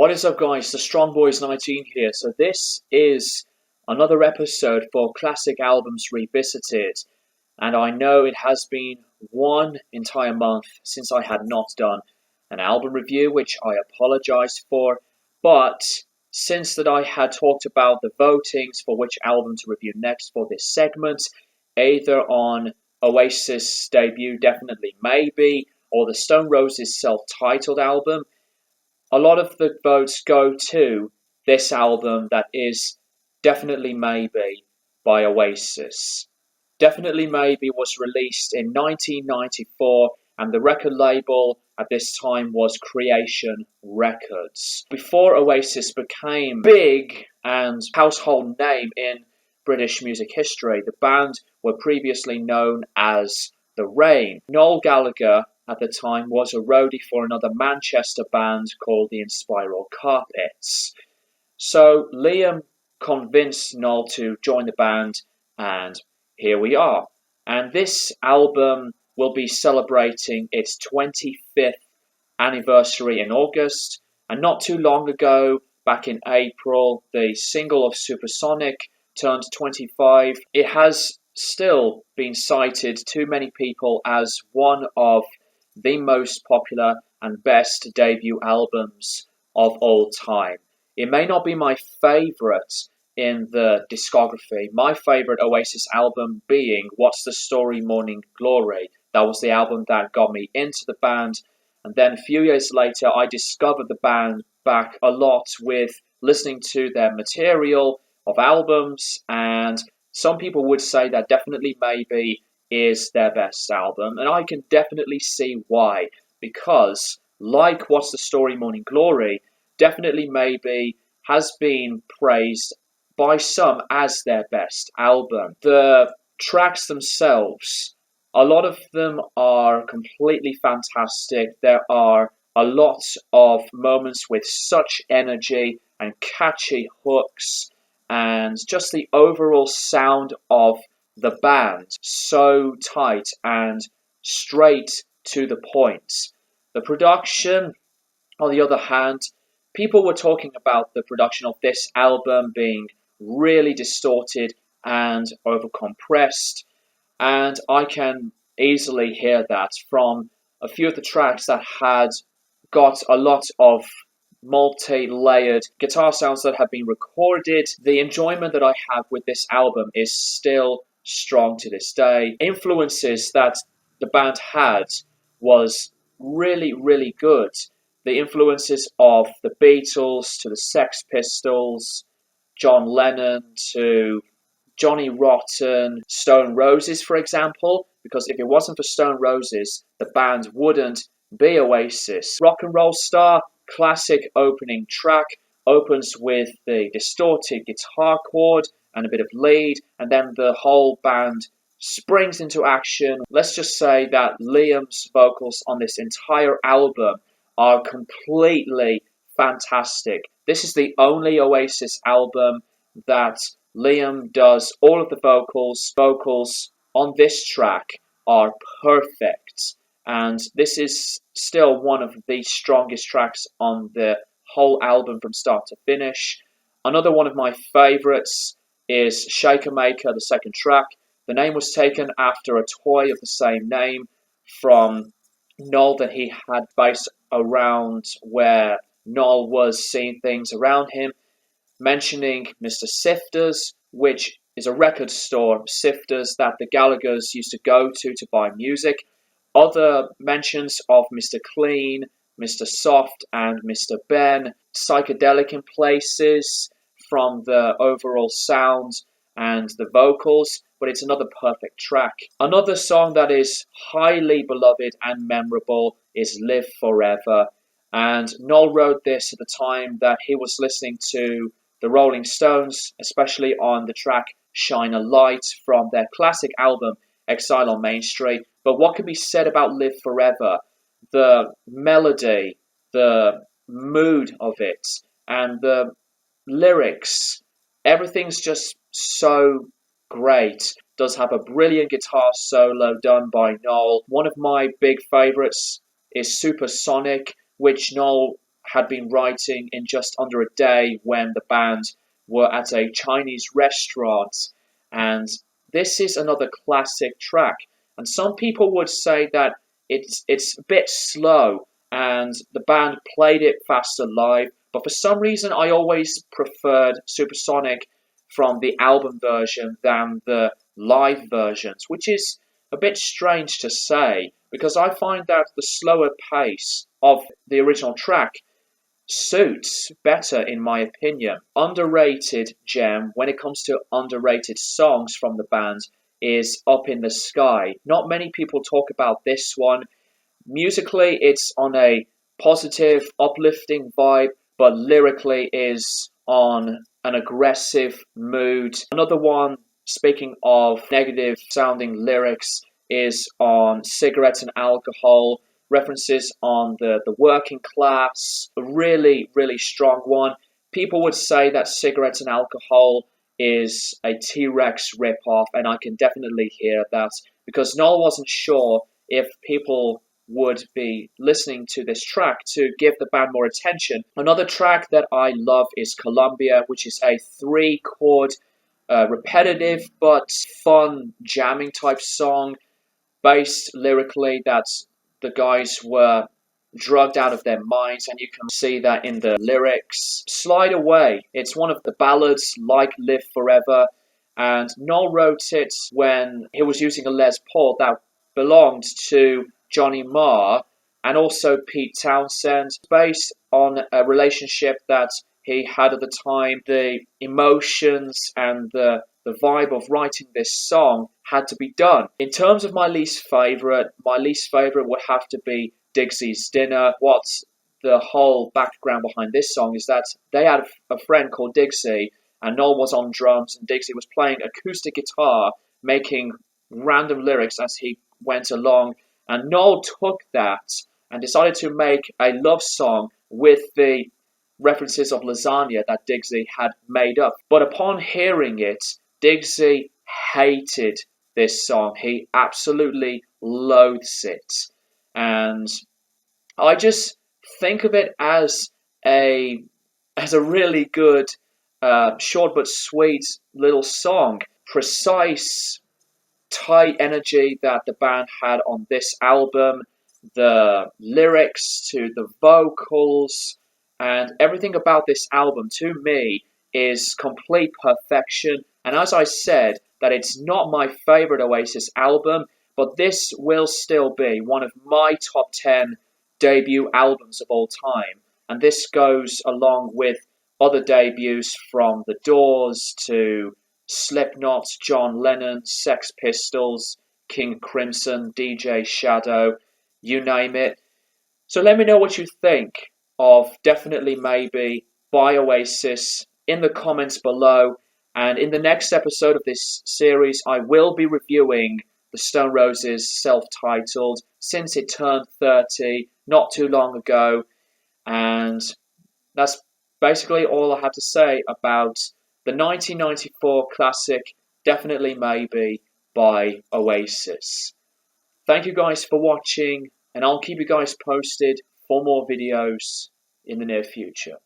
What is up, guys? The Strong Boys 19 here. So this is another episode for Classic Albums Revisited. And I know it has been one entire month since I had not done an album review, which I apologize for. But since that I had talked about the votings for which album to review next for this segment, either on Oasis' debut, Definitely Maybe, or the Stone Roses self-titled album, a lot of the votes go to this album that is Definitely Maybe by Oasis. Definitely Maybe was released in 1994 and the record label at this time was Creation Records. Before Oasis became big and household name in British music history, the band were previously known as The Rain. Noel Gallagher at the time was a roadie for another Manchester band called the Inspiral Carpets. So Liam convinced Noel to join the band, and here we are. And this album will be celebrating its 25th anniversary in August, and not too long ago, back in April, the single of Supersonic turned 25. It has still been cited to many people as one of the most popular and best debut albums of all time. It may not be my favourite in the discography. My favourite Oasis album being What's the Story Morning Glory. That was the album that got me into the band. And then a few years later, I discovered the band back a lot with listening to their material of albums. And some people would say that Definitely Maybe is their best album, and I can definitely see why, because like What's the Story Morning Glory, Definitely Maybe has been praised by some as their best album. The tracks themselves, a lot of them are completely fantastic. There are a lot of moments with such energy and catchy hooks, and just the overall sound of the band, so tight and straight to the point. The production, on the other hand, people were talking about the production of this album being really distorted and overcompressed, and I can easily hear that from a few of the tracks that had got a lot of multi-layered guitar sounds that have been recorded. The enjoyment that I have with this album is still strong to this day. Influences that the band had was really, really good. The influences of the Beatles to the Sex Pistols, John Lennon to Johnny Rotten, Stone Roses, for example, because if it wasn't for Stone Roses, the band wouldn't be Oasis. Rock and Roll Star, classic opening track, opens with the distorted guitar chord and a bit of lead, and then the whole band springs into action. Let's just say that Liam's vocals on this entire album are completely fantastic. This is the only Oasis album that Liam does all of the vocals. Vocals on this track are perfect, and this is still one of the strongest tracks on the whole album from start to finish. Another one of my favourites is Shaker Maker, the second track. The name was taken after a toy of the same name from Noel that he had based around where Noel was seeing things around him, mentioning Mr. Sifters, which is a record store, Sifters, that the Gallaghers used to go to buy music. Other mentions of Mr. Clean, Mr. Soft, and Mr. Ben, psychedelic in places from the overall sound and the vocals, but it's another perfect track. Another song that is highly beloved and memorable is Live Forever, and Noel wrote this at the time that he was listening to the Rolling Stones, especially on the track Shine a Light from their classic album Exile on Main Street. But what can be said about Live Forever? The melody, the mood of it, and the lyrics, everything's just so great. Does have a brilliant guitar solo done by Noel. One of my big favourites is Supersonic, which Noel had been writing in just under a day when the band were at a Chinese restaurant. And this is another classic track. And some people would say that it's a bit slow and the band played it faster live. But for some reason, I always preferred Supersonic from the album version than the live versions, which is a bit strange to say because I find that the slower pace of the original track suits better, in my opinion. Underrated gem when it comes to underrated songs from the band is Up in the Sky. Not many people talk about this one. Musically, it's on a positive, uplifting vibe, but lyrically is on an aggressive mood. Another one, speaking of negative sounding lyrics, is on Cigarettes and Alcohol, references on the working class, a really, really strong one. People would say that Cigarettes and Alcohol is a T-Rex ripoff, and I can definitely hear that because Noel wasn't sure if people would be listening to this track to give the band more attention. Another track that I love is Columbia, which is a 3-chord, repetitive but fun jamming type song, based lyrically that the guys were drugged out of their minds, and you can see that in the lyrics. Slide Away, it's one of the ballads like Live Forever, and Noel wrote it when he was using a Les Paul that belonged to Johnny Marr and also Pete Townsend, based on a relationship that he had at the time. The emotions and the vibe of writing this song had to be done. In terms of my least favourite would have to be Dixie's Dinner. What's the whole background behind this song is that they had a friend called Dixie, and Noel was on drums, and Dixie was playing acoustic guitar, making random lyrics as he went along, and Noel took that and decided to make a love song with the references of lasagna that Dixie had made up. But upon hearing it, Dixie hated this song. He absolutely loathes it. And I just think of it as a really good, short but sweet little song. Precise, tight energy that the band had on this album, the lyrics to the vocals, and everything about this album, to me, is complete perfection. And as I said, that it's not my favourite Oasis album, but this will still be one of my top 10 debut albums of all time. And this goes along with other debuts from The Doors to Slipknot, John Lennon, Sex Pistols, King Crimson, DJ Shadow, you name it. So let me know what you think of Definitely Maybe by Oasis in the comments below. And in the next episode of this series, I will be reviewing the Stone Roses self-titled, since it turned 30 not too long ago. And that's basically all I have to say about the 1994 classic Definitely Maybe by Oasis. Thank you guys for watching, and I'll keep you guys posted for more videos in the near future.